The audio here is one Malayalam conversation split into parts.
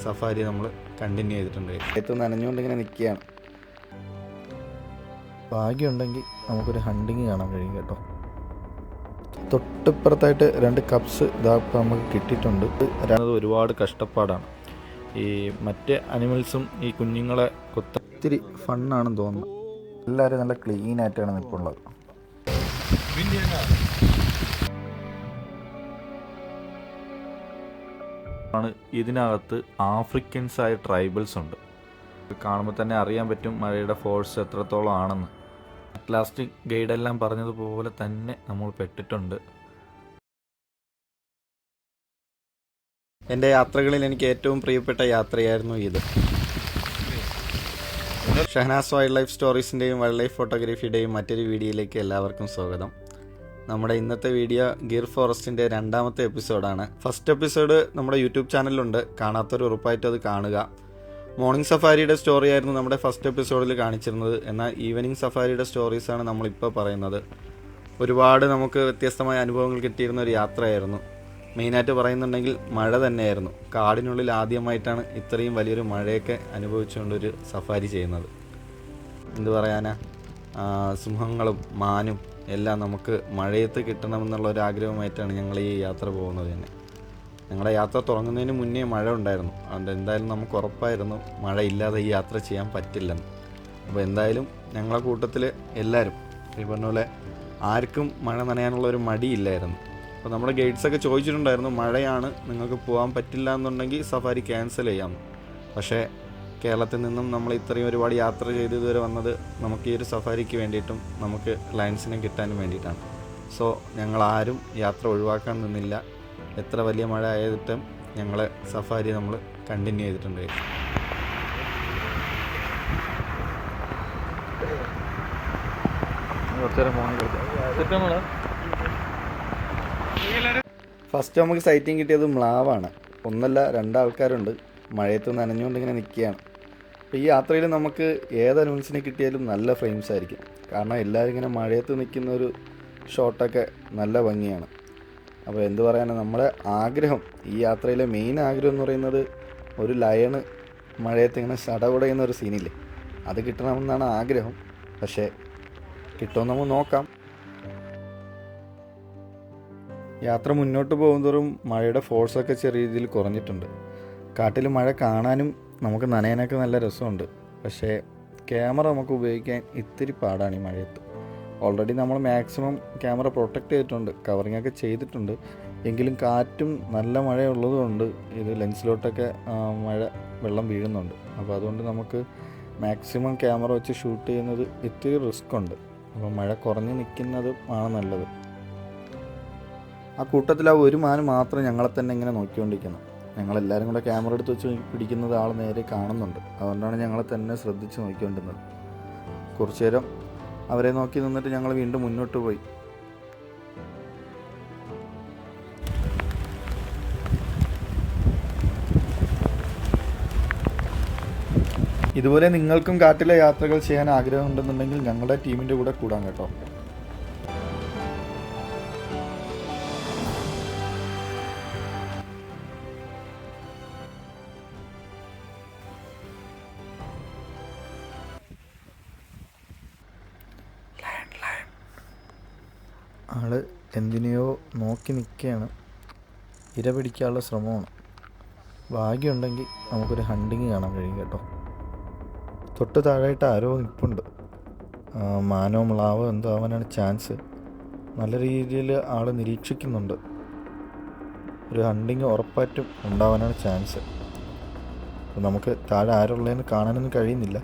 സഫാരി നമ്മൾ കണ്ടിന്യൂ ചെയ്തിട്ടുണ്ട്. ഏറ്റവും നനഞ്ഞുകൊണ്ട് ഇങ്ങനെ നിൽക്കുകയാണ്. ഭാഗ്യമുണ്ടെങ്കിൽ നമുക്കൊരു ഹണ്ടിങ് കാണാൻ കഴിയും കേട്ടോ. തൊട്ടിപ്പുറത്തായിട്ട് 2 കപ്സ് ഇതാ ഇപ്പം നമുക്ക് കിട്ടിയിട്ടുണ്ട്. ഒരുപാട് കഷ്ടപ്പാടാണ്. ഈ മറ്റ് അനിമൽസും ഈ കുഞ്ഞുങ്ങളെ ഒത്തിരി ഫണ്ണാണെന്ന് തോന്നുന്നു. എല്ലാവരും നല്ല ക്ലീൻ ആയിട്ടാണ് നിൽപ്പുള്ളത്. ഇതിനകത്ത് ആഫ്രിക്കൻസായ ട്രൈബൽസ് ഉണ്ട്. കാണുമ്പോൾ തന്നെ അറിയാൻ പറ്റും മഴയുടെ ഫോഴ്സ് എത്രത്തോളം ആണെന്ന്. ലാസ്റ്റ് ഗൈഡെല്ലാം പറഞ്ഞതുപോലെ തന്നെ നമ്മൾ പെട്ടിട്ടുണ്ട്. എൻ്റെ യാത്രകളിൽ എനിക്ക് ഏറ്റവും പ്രിയപ്പെട്ട യാത്രയായിരുന്നു ഇത്. ഷഹനാസ് വൈൽഡ് ലൈഫ് സ്റ്റോറീസിൻ്റെയും വൈൽഡ് ലൈഫ് ഫോട്ടോഗ്രാഫിയുടെയും മറ്റൊരു വീഡിയോയിലേക്ക് എല്ലാവർക്കും സ്വാഗതം. നമ്മുടെ ഇന്നത്തെ വീഡിയോ ഗിർ ഫോറസ്റ്റിൻ്റെ 2ാമത്തെ എപ്പിസോഡാണ്. ഫസ്റ്റ് എപ്പിസോഡ് നമ്മുടെ യൂട്യൂബ് ചാനലിലുണ്ട്. കാണാത്തവർ ഉറപ്പായിട്ടും അത് കാണുക. മോർണിംഗ് സഫാരിയുടെ സ്റ്റോറി ആയിരുന്നു നമ്മുടെ ഫസ്റ്റ് എപ്പിസോഡിൽ കാണിച്ചിരുന്നത്. എന്നാൽ ഈവനിങ് സഫാരിയുടെ സ്റ്റോറീസാണ് നമ്മളിപ്പോൾ പറയുന്നത്. ഒരുപാട് നമുക്ക് വ്യത്യസ്തമായ അനുഭവങ്ങൾ കിട്ടിയിരുന്ന ഒരു യാത്രയായിരുന്നു. മെയിനായിട്ട് പറയുന്നുണ്ടെങ്കിൽ മഴ തന്നെയായിരുന്നു. കാടിനുള്ളിൽ ആദ്യമായിട്ടാണ് ഇത്രയും വലിയൊരു മഴയൊക്കെ അനുഭവിച്ചുകൊണ്ടൊരു സഫാരി ചെയ്യുന്നത്. എന്തു പറയാനാ, സിംഹങ്ങളും മാനും എല്ലാം നമുക്ക് മഴയത്ത് കിട്ടണമെന്നുള്ള ഒരു ആഗ്രഹമായിട്ടാണ് ഞങ്ങൾ ഈ യാത്ര പോകുന്നത് തന്നെ. ഞങ്ങളുടെ യാത്ര തുടങ്ങുന്നതിന് മുന്നേ മഴ ഉണ്ടായിരുന്നു. അതുകൊണ്ട് എന്തായാലും നമുക്ക് ഉറപ്പായിരുന്നു മഴയില്ലാതെ ഈ യാത്ര ചെയ്യാൻ പറ്റില്ലെന്ന്. അപ്പോൾ എന്തായാലും ഞങ്ങളെ കൂട്ടത്തിൽ എല്ലാവരും ഈ പറഞ്ഞ പോലെ ആർക്കും മഴ നനയാനുള്ളൊരു മടിയില്ലായിരുന്നു. അപ്പോൾ നമ്മുടെ ഗൈഡ്സൊക്കെ ചോദിച്ചിട്ടുണ്ടായിരുന്നു, മഴയാണ് നിങ്ങൾക്ക് പോകാൻ പറ്റില്ല എന്നുണ്ടെങ്കിൽ സഫാരി ക്യാൻസൽ ചെയ്യാം. പക്ഷേ കേരളത്തിൽ നിന്നും നമ്മൾ ഇത്രയും ഒരുപാട് യാത്ര ചെയ്ത് ഇതുവരെ വന്നത് നമുക്ക് ഈ ഒരു സഫാരിക്ക് വേണ്ടിയിട്ടും നമുക്ക് ലയൺസിനെ കിട്ടാനും വേണ്ടിയിട്ടാണ്. സോ ഞങ്ങളാരും യാത്ര ഒഴിവാക്കാൻ നിന്നില്ല. എത്ര വലിയ മഴ ആയിട്ടും ഞങ്ങളെ സഫാരി നമ്മൾ കണ്ടിന്യൂ ചെയ്തിട്ടുണ്ട്. ഫസ്റ്റ് നമുക്ക് സൈറ്റിങ് കിട്ടിയത് മ്ലാവാണ്. ഒന്നല്ല 2 ആൾക്കാരുണ്ട്. മഴയത്ത് നനഞ്ഞുകൊണ്ട് ഇങ്ങനെ നിൽക്കുകയാണ്. അപ്പോൾ ഈ യാത്രയിൽ നമുക്ക് ഏത് അനിമൽസിനെ കിട്ടിയാലും നല്ല ഫ്രെയിംസ് ആയിരിക്കും. കാരണം എല്ലാവരും ഇങ്ങനെ മഴയത്ത് നിൽക്കുന്ന ഒരു ഷോട്ടൊക്കെ നല്ല ഭംഗിയാണ്. അപ്പോൾ എന്ത് പറയാനാണ്, നമ്മുടെ ആഗ്രഹം, ഈ യാത്രയിലെ മെയിൻ ആഗ്രഹം എന്ന് പറയുന്നത് ഒരു ലയണ് മഴയത്ത് ഇങ്ങനെ സടകുടയുന്ന ഒരു സീനില്ലേ, അത് കിട്ടണമെന്നാണ് ആഗ്രഹം. പക്ഷേ കിട്ടുമെന്ന് നമുക്ക് നോക്കാം. യാത്ര മുന്നോട്ട് പോകുന്തോറും മഴയുടെ ഫോഴ്സൊക്കെ ചെറിയ രീതിയിൽ കുറഞ്ഞിട്ടുണ്ട്. കാട്ടിൽ മഴ കാണാനും നമുക്ക് നനയാനൊക്കെ നല്ല രസമുണ്ട്. പക്ഷേ ക്യാമറ നമുക്ക് ഉപയോഗിക്കാൻ ഇത്തിരി പാടാണ് ഈ മഴയത്ത്. ഓൾറെഡി നമ്മൾ മാക്സിമം ക്യാമറ പ്രൊട്ടക്റ്റ് ചെയ്തിട്ടുണ്ട്, കവറിങ് ഒക്കെ ചെയ്തിട്ടുണ്ട്. എങ്കിലും കാറ്റും നല്ല മഴയുള്ളതുകൊണ്ട് ഇത് ലെൻസിലോട്ടൊക്കെ വെള്ളം വീഴുന്നുണ്ട്. അപ്പോൾ അതുകൊണ്ട് നമുക്ക് മാക്സിമം ക്യാമറ വെച്ച് ഷൂട്ട് ചെയ്യുന്നത് ഇത്തിരി റിസ്ക് ഉണ്ട്. അപ്പോൾ മഴ കുറഞ്ഞ് നിൽക്കുന്നത് ആണ് നല്ലത്. ആ കൂട്ടത്തിൽ ആ ഒരു മാൻ മാത്രം ഞങ്ങളെ തന്നെ ഇങ്ങനെ നോക്കിക്കൊണ്ടിരിക്കുന്നു. ഞങ്ങളെല്ലാവരും കൂടെ ക്യാമറ എടുത്ത് വെച്ച് പിടിക്കുന്നത് ആൾ നേരെ കാണുന്നുണ്ട്. അതുകൊണ്ടാണ് ഞങ്ങളെ തന്നെ ശ്രദ്ധിച്ച് നോക്കിക്കൊണ്ടിരുന്നത്. കുറച്ചു നേരം അവരെ നോക്കി നിന്നിട്ട് ഞങ്ങൾ വീണ്ടും മുന്നോട്ട് പോയി. ഇതുപോലെ നിങ്ങൾക്കും കാട്ടിലെ യാത്രകൾ ചെയ്യാൻ ആഗ്രഹമുണ്ടെന്നുണ്ടെങ്കിൽ ഞങ്ങളുടെ ടീമിൻ്റെ കൂടെ കൂടാൻ കേട്ടോ. ആള് എന്തിനെയോ നോക്കി നിൽക്കുകയാണ്. ഇര പിടിക്കാനുള്ള ശ്രമമാണ്. ഭാഗ്യമുണ്ടെങ്കിൽ നമുക്കൊരു ഹണ്ടിങ് കാണാൻ കഴിയും കേട്ടോ. തൊട്ട് താഴെയായിട്ട് ആരോ നിൽപ്പുണ്ട്. മാനോ മ്ലാവോ എന്തോ ആവാനാണ് ചാൻസ്. നല്ല രീതിയിൽ ആൾ നിരീക്ഷിക്കുന്നുണ്ട്. ഒരു ഹണ്ടിങ് ഉറപ്പായിട്ടും ഉണ്ടാവാനാണ് ചാൻസ്. അപ്പോൾ നമുക്ക് താഴെ ആരുള്ളതെന്ന് കാണാനൊന്നും കഴിയുന്നില്ല.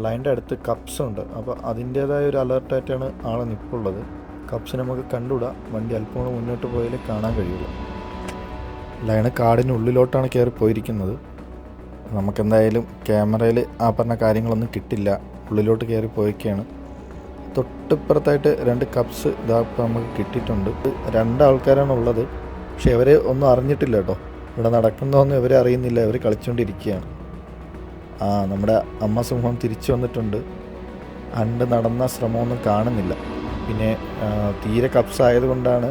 ലൈൻ്റെ അടുത്ത് കപ്സ് ഉണ്ട്. അപ്പോൾ അതിൻ്റേതായ ഒരു അലേർട്ടായിട്ടാണ് ആൾ നിൽപ്പുള്ളത്. കപ്സ് നമുക്ക് കണ്ടുകൂടാ. വണ്ടി അല്പം മുന്നോട്ട് പോയാലേ കാണാൻ കഴിയുള്ളൂ. ലൈന് കാടിനുള്ളിലോട്ടാണ് കയറി പോയിരിക്കുന്നത്. നമുക്കെന്തായാലും ക്യാമറയിൽ ആ പറഞ്ഞ കാര്യങ്ങളൊന്നും കിട്ടില്ല. ഉള്ളിലോട്ട് കയറി പോയൊക്കെയാണ്. തൊട്ടിപ്പുറത്തായിട്ട് 2 കപ്സ് ഇതാ ഇപ്പം നമുക്ക് കിട്ടിയിട്ടുണ്ട്. 2 ആൾക്കാരാണ് ഉള്ളത്. പക്ഷെ ഇവരെ ഒന്നും അറിഞ്ഞിട്ടില്ല കേട്ടോ. ഇവിടെ നടക്കുന്നതൊന്നും ഇവരെ അറിയുന്നില്ല. ഇവർ കളിച്ചുകൊണ്ടിരിക്കുകയാണ്. നമ്മുടെ അമ്മ സിംഹം തിരിച്ചു വന്നിട്ടുണ്ട്. അണ്ട് നടന്ന ശ്രമമൊന്നും കാണുന്നില്ല. പിന്നെ തീരെ കപ്സ് ആയതുകൊണ്ടാണ്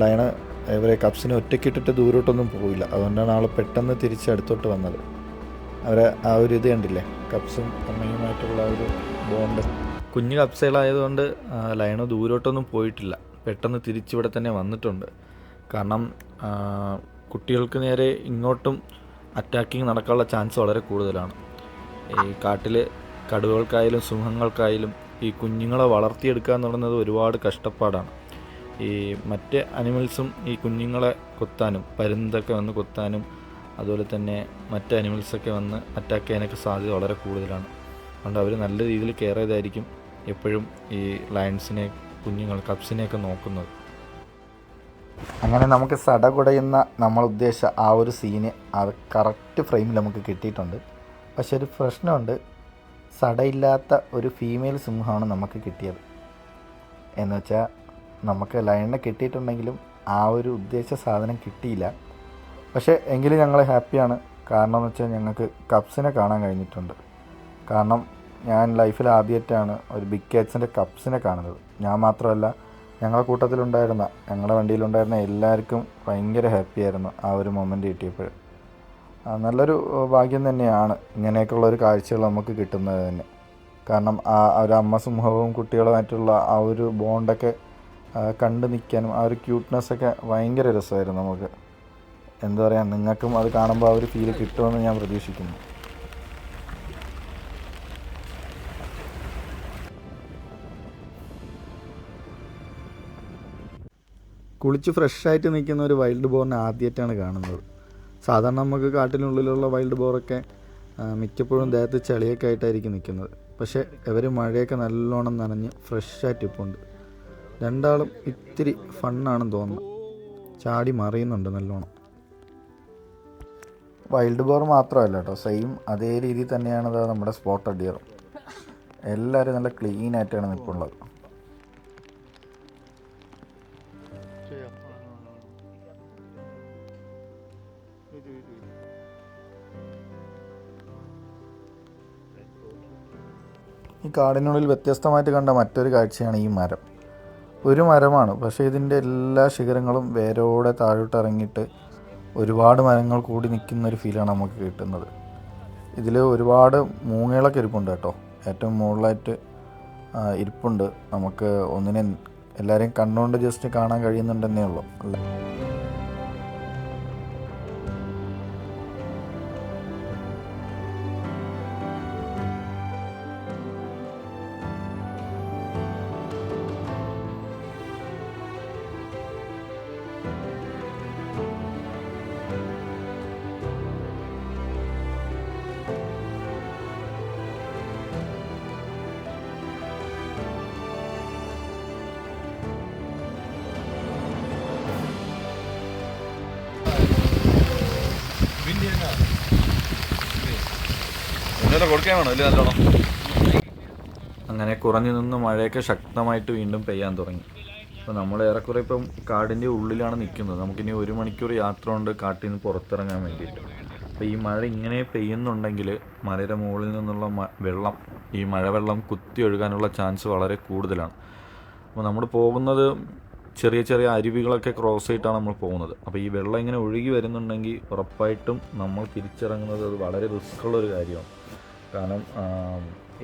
ലയണ് അതേപോലെ കപ്സിനെ ഒറ്റയ്ക്കിട്ടിട്ട് ദൂരോട്ടൊന്നും പോയില്ല. അതുകൊണ്ടാണ് ആൾ പെട്ടെന്ന് തിരിച്ച് അടുത്തോട്ട് വന്നത്. അവരെ ആ ഒരു ഇത് കണ്ടില്ലേ, കപ്സും അമ്മയുമായിട്ടുള്ള ആ ഒരു ബോണ്ട്. കുഞ്ഞു കപ്സുകളായതുകൊണ്ട് ലയണ് ദൂരോട്ടൊന്നും പോയിട്ടില്ല, പെട്ടെന്ന് തിരിച്ചിവിടെ തന്നെ വന്നിട്ടുണ്ട്. കാരണം കുട്ടികൾക്ക് നേരെ ഇങ്ങോട്ടും അറ്റാക്കിങ് നടക്കാനുള്ള ചാൻസ് വളരെ കൂടുതലാണ്. ഈ കാട്ടിൽ കടുവകൾക്കായാലും സിംഹങ്ങൾക്കായാലും ഈ കുഞ്ഞുങ്ങളെ വളർത്തിയെടുക്കുക എന്ന് പറയുന്നത് ഒരുപാട് കഷ്ടപ്പാടാണ്. ഈ മറ്റ് അനിമൽസും ഈ കുഞ്ഞുങ്ങളെ കൊത്താനും, പരുന്തൊക്കെ വന്ന് കൊത്താനും അതുപോലെ തന്നെ മറ്റ് അനിമൽസൊക്കെ വന്ന് അറ്റാക്ക് ചെയ്യാനൊക്കെ സാധ്യത വളരെ കൂടുതലാണ്. അതുകൊണ്ട് അവർ നല്ല രീതിയിൽ കെയർ ചെയ്തായിരിക്കും എപ്പോഴും ഈ ലയൺസിനെ, കുഞ്ഞുങ്ങൾ കപ്സിനെയൊക്കെ നോക്കുന്നത്. അങ്ങനെ നമുക്ക് സട കുടയുന്ന നമ്മൾ ഉദ്ദേശിച്ച ആ ഒരു സീന് അത് കറക്റ്റ് ഫ്രെയിമിൽ നമുക്ക് കിട്ടിയിട്ടുണ്ട്. പക്ഷെ ഒരു പ്രശ്നമുണ്ട്, സടയില്ലാത്ത ഒരു ഫീമെയിൽ സിംഹമാണ് നമുക്ക് കിട്ടിയത്. എന്ന് വെച്ചാൽ നമുക്ക് ലയണിനെ കിട്ടിയിട്ടുണ്ടെങ്കിലും ആ ഒരു ഉദ്ദേശിച്ച സാധനം കിട്ടിയില്ല. പക്ഷേ എങ്കിലും ഞങ്ങൾ ഹാപ്പിയാണ്. കാരണം എന്ന് വെച്ചാൽ ഞങ്ങൾക്ക് കപ്സിനെ കാണാൻ കഴിഞ്ഞിട്ടുണ്ട്. കാരണം ഞാൻ ലൈഫിൽ ആദ്യമായിട്ടാണ് ഒരു ബിഗ് കാറ്റ്സിൻ്റെ കപ്സിനെ കാണുന്നത്. ഞാൻ മാത്രമല്ല, ഞങ്ങളുടെ കൂട്ടത്തിലുണ്ടായിരുന്ന, ഞങ്ങളുടെ വണ്ടിയിലുണ്ടായിരുന്ന എല്ലാവർക്കും ഭയങ്കര ഹാപ്പിയായിരുന്നു ആ ഒരു മൊമെൻ്റ് കിട്ടിയപ്പോൾ. നല്ലൊരു ഭാഗ്യം തന്നെയാണ് ഇങ്ങനെയൊക്കെയുള്ളൊരു കാഴ്ചകൾ നമുക്ക് കിട്ടുന്നത് തന്നെ. കാരണം ആ ഒരു അമ്മ സിംഹവും കുട്ടികളുമായിട്ടുള്ള ആ ഒരു ബോണ്ടൊക്കെ കണ്ടു നിൽക്കാനും ആ ഒരു ക്യൂട്ട്നെസ്സൊക്കെ ഭയങ്കര രസമായിരുന്നു നമുക്ക്. എന്താ പറയുക, നിങ്ങൾക്കും അത് കാണുമ്പോൾ ആ ഒരു ഫീല് കിട്ടുമെന്ന് ഞാൻ പ്രതീക്ഷിക്കുന്നു. കുളിച്ച് ഫ്രഷായിട്ട് നിൽക്കുന്ന ഒരു വൈൽഡ് ബോറിനെ ആദ്യമായിട്ടാണ് കാണുന്നത്. സാധാരണ നമുക്ക് കാട്ടിനുള്ളിലുള്ള വൈൽഡ് ബോറൊക്കെ മിക്കപ്പോഴും ദേഹത്ത് ചളിയൊക്കെ ആയിട്ടായിരിക്കും നിൽക്കുന്നത്. പക്ഷേ ഇവർ മഴയൊക്കെ നല്ലോണം നനഞ്ഞ് ഫ്രഷായിട്ട് ഇപ്പോൾ ഉണ്ട്. രണ്ടാളും ഇത്തിരി ഫണ്ണാണെന്ന് തോന്നുന്നു, ചാടി മറിയുന്നുണ്ട് നല്ലോണം. വൈൽഡ് ബോർ മാത്രമല്ല കേട്ടോ, സെയിം അതേ രീതിയിൽ തന്നെയാണ് നമ്മുടെ സ്പോട്ടഡ് ഡിയറും. എല്ലാവരും നല്ല ക്ലീനായിട്ടാണ് നിൽപ്പുള്ളത്. ഈ കാടിനുള്ളിൽ വ്യത്യസ്തമായിട്ട് കണ്ട മറ്റൊരു കാഴ്ചയാണ് ഈ മരം. ഒരു മരമാണ്, പക്ഷേ ഇതിൻ്റെ എല്ലാ ശിഖരങ്ങളും വേരോടെ താഴോട്ട് ഇറങ്ങിയിട്ട് ഒരുപാട് മരങ്ങൾ കൂടി നിൽക്കുന്ന ഒരു ഫീലാണ് നമുക്ക് കിട്ടുന്നത്. ഇതിൽ ഒരുപാട് മൂങ്ങകളൊക്കെ ഇരിപ്പുണ്ട് കേട്ടോ, ഏറ്റവും മുകളിലായിട്ട് ഇരിപ്പുണ്ട്. നമുക്ക് ഒന്നിനെ എല്ലാവരെയും കണ്ണുകൊണ്ട് ജസ്റ്റ് കാണാൻ കഴിയുന്നുണ്ടെന്നേ ഉള്ളൂ. അങ്ങനെ കുറഞ്ഞു നിന്ന് മഴയൊക്കെ ശക്തമായിട്ട് വീണ്ടും പെയ്യാൻ തുടങ്ങി. അപ്പോൾ നമ്മൾ ഏറെക്കുറെ ഇപ്പം കാടിൻ്റെ ഉള്ളിലാണ് നിൽക്കുന്നത്. നമുക്കിനി 1 മണിക്കൂർ യാത്ര ഉണ്ട് കാട്ടിൽ നിന്ന് പുറത്തിറങ്ങാൻ വേണ്ടിയിട്ട്. അപ്പോൾ ഈ മഴ ഇങ്ങനെ പെയ്യുന്നുണ്ടെങ്കിൽ മലയുടെ മുകളിൽ നിന്നുള്ള വെള്ളം, ഈ മഴവെള്ളം കുത്തി ഒഴുകാനുള്ള ചാൻസ് വളരെ കൂടുതലാണ്. അപ്പോൾ നമ്മൾ പോകുന്നത് ചെറിയ ചെറിയ അരുവികളൊക്കെ ക്രോസ് ചെയ്തിട്ടാണ് നമ്മൾ പോകുന്നത്. അപ്പോൾ ഈ വെള്ളം ഇങ്ങനെ ഒഴുകി വരുന്നുണ്ടെങ്കിൽ ഉറപ്പായിട്ടും നമ്മൾ തിരിച്ചിറങ്ങുന്നത് അത് വളരെ റിസ്ക്കുള്ളൊരു കാര്യമാണ്. കാരണം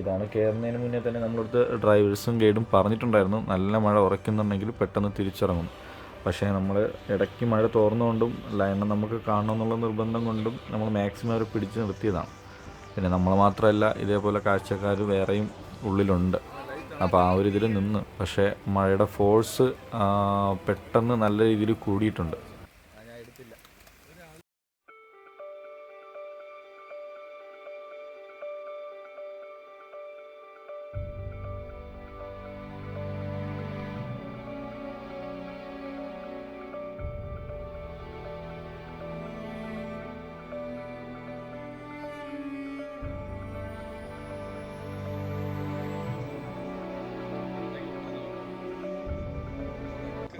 ഇതാണ് കയറുന്നതിന് മുന്നേ തന്നെ നമ്മളടുത്ത് ഡ്രൈവേഴ്സും ഗൈഡും പറഞ്ഞിട്ടുണ്ടായിരുന്നു, നല്ല മഴ ഉറയ്ക്കുന്നുണ്ടെങ്കിൽ പെട്ടെന്ന് തിരിച്ചിറങ്ങും. പക്ഷേ നമ്മൾ ഇടയ്ക്ക് മഴ തോർന്നുകൊണ്ടും ലയണ നമുക്ക് കാണണമെന്നുള്ള നിർബന്ധം കൊണ്ടും നമ്മൾ മാക്സിമം അവരെ പിടിച്ച് നിർത്തിയതാണ്. പിന്നെ നമ്മൾ മാത്രമല്ല, ഇതേപോലെ കാഴ്ചക്കാർ വേറെയും ഉള്ളിലുണ്ട്. അപ്പോൾ ആ ഒരു ഇതിൽ നിന്ന്, പക്ഷേ മഴയുടെ ഫോഴ്സ് പെട്ടെന്ന് നല്ല രീതിയിൽ കൂടിയിട്ടുണ്ട്.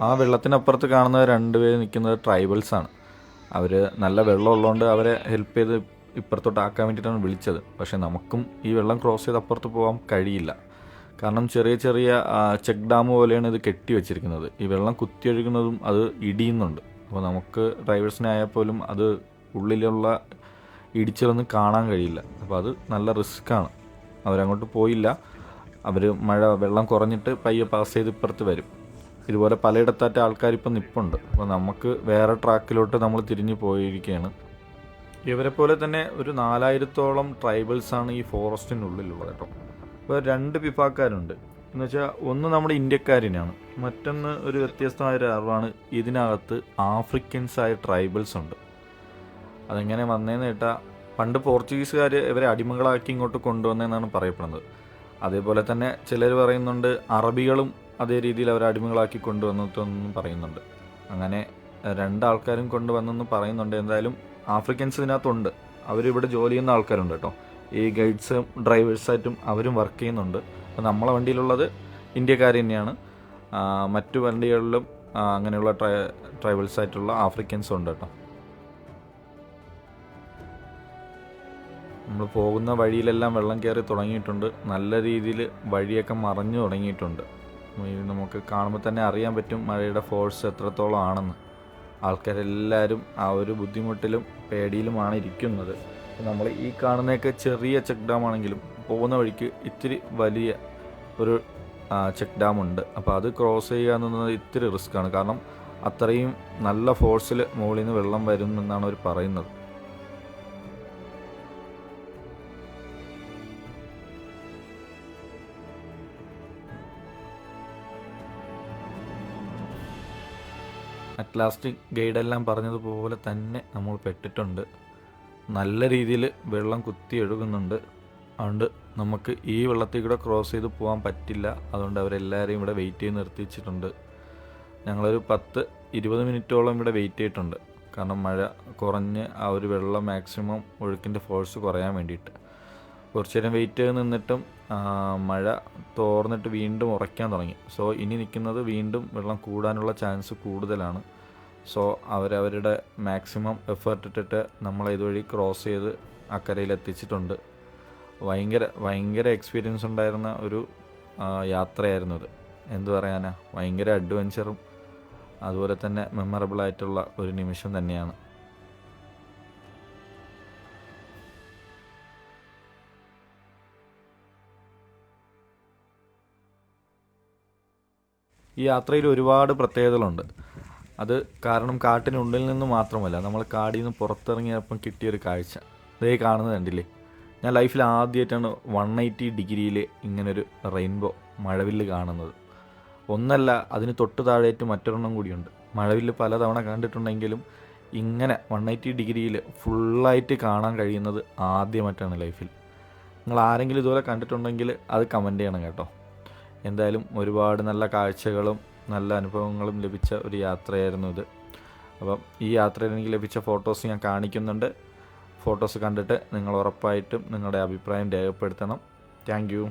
ആ വെള്ളത്തിനപ്പുറത്ത് കാണുന്ന 2 പേര് നിൽക്കുന്നത് ട്രൈബൽസാണ്. അവർ നല്ല വെള്ളം ഉള്ളതുകൊണ്ട് അവരെ ഹെൽപ്പ് ചെയ്ത് ഇപ്പുറത്തോട്ടാക്കാൻ വേണ്ടിയിട്ടാണ് വിളിച്ചത്. പക്ഷേ നമുക്കും ഈ വെള്ളം ക്രോസ് ചെയ്ത് അപ്പുറത്ത് പോകാൻ കഴിയില്ല. കാരണം ചെറിയ ചെറിയ ചെക്ക് ഡാം പോലെയാണ് ഇത് കെട്ടി വെച്ചിരിക്കുന്നത്. ഈ വെള്ളം കുത്തിയൊഴുകുന്നതും അത് ഇടിയുന്നുണ്ട്. അപ്പോൾ നമുക്ക് ഡ്രൈവേഴ്സിനായാൽ പോലും അത് ഉള്ളിലുള്ള ഇടിച്ചിലൊന്നും കാണാൻ കഴിയില്ല. അപ്പോൾ അത് നല്ല റിസ്ക്കാണ്. അവരങ്ങോട്ട് പോയില്ല. അവർ വെള്ളം കുറഞ്ഞിട്ട് പയ്യെ പാസ് ചെയ്ത് ഇപ്പുറത്ത് വരും. ഇതുപോലെ പലയിടത്തായിട്ട് ആൾക്കാരിപ്പം നിൽപ്പുണ്ട്. അപ്പോൾ നമുക്ക് വേറെ ട്രാക്കിലോട്ട് നമ്മൾ തിരിഞ്ഞു പോയിരിക്കുകയാണ്. ഇവരെ പോലെ തന്നെ ഒരു 4000-ഓളം ട്രൈബൽസാണ് ഈ ഫോറസ്റ്റിനുള്ളിലുള്ളത് കേട്ടോ. ഇപ്പോൾ 2 വിഭാഗക്കാരുണ്ട്. എന്ന് വെച്ചാൽ ഒന്ന് നമ്മുടെ ഇന്ത്യക്കാരനാണ്, മറ്റൊന്ന് ഒരു വ്യത്യസ്തമായൊരു അറിവാണ്, ഇതിനകത്ത് ആഫ്രിക്കൻസായ ട്രൈബൽസ് ഉണ്ട്. അതെങ്ങനെ വന്നതെന്ന് കേട്ടാൽ പണ്ട് പോർച്ചുഗീസുകാർ ഇവരെ അടിമകളാക്കി ഇങ്ങോട്ട് കൊണ്ടുവന്നതെന്നാണ് പറയപ്പെടുന്നത്. അതേപോലെ തന്നെ ചിലർ പറയുന്നുണ്ട് അറബികളും അതേ രീതിയിൽ അവരെ അടിമകളാക്കി കൊണ്ടുവന്നിട്ടെന്നും പറയുന്നുണ്ട്. അങ്ങനെ 2 ആൾക്കാരും കൊണ്ടുവന്നെന്ന് പറയുന്നുണ്ട്. എന്തായാലും ആഫ്രിക്കൻസ് ഇതിനകത്തുണ്ട്. അവരിവിടെ ജോലി ചെയ്യുന്ന ആൾക്കാരുണ്ട് കേട്ടോ. ഈ ഗൈഡ്സും ഡ്രൈവേഴ്സായിട്ടും അവരും വർക്ക് ചെയ്യുന്നുണ്ട്. അപ്പോൾ നമ്മളെ വണ്ടിയിലുള്ളത് ഇന്ത്യക്കാർ തന്നെയാണ്. മറ്റു വണ്ടികളിലും അങ്ങനെയുള്ള ട്രൈബൽസായിട്ടുള്ള ആഫ്രിക്കൻസും ഉണ്ട് കേട്ടോ. നമ്മൾ പോകുന്ന വഴിയിലെല്ലാം വെള്ളം കയറി തുടങ്ങിയിട്ടുണ്ട്. നല്ല രീതിയിൽ വഴിയൊക്കെ മറഞ്ഞു തുടങ്ങിയിട്ടുണ്ട്. നമുക്ക് കാണുമ്പോൾ തന്നെ അറിയാൻ പറ്റും മഴയുടെ ഫോഴ്സ് എത്രത്തോളം ആണെന്ന്. ആൾക്കാരെല്ലാവരും ആ ഒരു ബുദ്ധിമുട്ടിലും പേടിയിലുമാണ് ഇരിക്കുന്നത്. നമ്മൾ ഈ കാണുന്നതൊക്കെ ചെറിയ ചെക്ക് ഡാം ആണെങ്കിലും പോകുന്ന വഴിക്ക് ഇത്തിരി വലിയ ഒരു ചെക്ക് ഡാമുണ്ട്. അപ്പോൾ അത് ക്രോസ് ചെയ്യുക എന്നുള്ളത് ഇത്തിരി റിസ്ക്കാണ്. കാരണം അത്രയും നല്ല ഫോഴ്സിൽ മുകളിൽ നിന്ന് വെള്ളം വരും എന്നാണ് അവർ പറയുന്നത്. അറ്റ് ലാസ്റ്റ് ഗൈഡെല്ലാം പറഞ്ഞതുപോലെ തന്നെ നമ്മൾ പെട്ടിട്ടുണ്ട്. നല്ല രീതിയിൽ വെള്ളം കുത്തി ഒഴുകുന്നുണ്ട്. അതുകൊണ്ട് നമുക്ക് ഈ വെള്ളത്തിൽ കൂടെ ക്രോസ് ചെയ്ത് പോകാൻ പറ്റില്ല. അതുകൊണ്ട് അവരെല്ലാവരെയും ഇവിടെ വെയിറ്റ് ചെയ്ത് നിർത്തിച്ചിട്ടുണ്ട്. ഞങ്ങളൊരു 10-20 മിനിറ്റോളം ഇവിടെ വെയിറ്റ് ചെയ്തിട്ടുണ്ട്. കാരണം മഴ കുറഞ്ഞ് ആ ഒരു വെള്ളം മാക്സിമം ഒഴുക്കിൻ്റെ ഫോഴ്സ് കുറയാൻ വേണ്ടിയിട്ട്. കുറച്ച് നേരം വെയിറ്റ് ചെയ്ത് നിന്നിട്ടും മഴ തോർന്നിട്ട് വീണ്ടും ഉറയ്ക്കാൻ തുടങ്ങി. സോ ഇനി നിൽക്കുന്നത് വീണ്ടും വെള്ളം കൂടാനുള്ള ചാൻസ് കൂടുതലാണ്. സോ അവരവരുടെ മാക്സിമം എഫേർട്ട് ഇട്ടിട്ട് നമ്മളെ ഇതുവഴി ക്രോസ് ചെയ്ത് അക്കരയിൽ എത്തിച്ചിട്ടുണ്ട്. ഭയങ്കര എക്സ്പീരിയൻസ് ഉണ്ടായിരുന്ന ഒരു യാത്രയായിരുന്നു ഇത്. എന്തു പറയാനാ, ഭയങ്കര അഡ്വഞ്ചറും അതുപോലെ തന്നെ മെമ്മറബിളായിട്ടുള്ള ഒരു നിമിഷം തന്നെയാണ്. ഈ യാത്രയിൽ ഒരുപാട് പ്രത്യേകതകളുണ്ട്. അത് കാരണം കാട്ടിനുള്ളിൽ നിന്ന് മാത്രമല്ല, നമ്മൾ കാടിൽ നിന്ന് പുറത്തിറങ്ങിയപ്പം കിട്ടിയൊരു കാഴ്ച ഇതേ കാണുന്നത് കണ്ടില്ലേ. ഞാൻ ലൈഫിൽ ആദ്യമായിട്ടാണ് 180 ഡിഗ്രിയിൽ ഇങ്ങനൊരു റെയിൻബോ മഴവില്ല് കാണുന്നത്. ഒന്നല്ല, അതിന് തൊട്ട് താഴേറ്റ് മറ്റൊരെണ്ണം കൂടിയുണ്ട്. മഴവില്ല് പലതവണ കണ്ടിട്ടുണ്ടെങ്കിലും ഇങ്ങനെ 180 ഡിഗ്രിയിൽ ഫുള്ളായിട്ട് കാണാൻ കഴിയുന്നത് ആദ്യമായിട്ടാണ് ലൈഫിൽ. നിങ്ങൾ ആരെങ്കിലും ഇതുപോലെ കണ്ടിട്ടുണ്ടെങ്കിൽ അത് കമൻറ്റ് ചെയ്യണം കേട്ടോ. എന്തായാലും ഒരുപാട് നല്ല കാഴ്ചകളും നല്ല അനുഭവങ്ങളും ലഭിച്ച ഒരു യാത്രയായിരുന്നു ഇത്. അപ്പം ഈ യാത്രയിൽ എനിക്ക് ലഭിച്ച ഫോട്ടോസ് ഞാൻ കാണിക്കുന്നുണ്ട്. ഫോട്ടോസ് കണ്ടിട്ട് നിങ്ങൾ ഉറപ്പായിട്ടും നിങ്ങളുടെ അഭിപ്രായം രേഖപ്പെടുത്തണം. Thank you.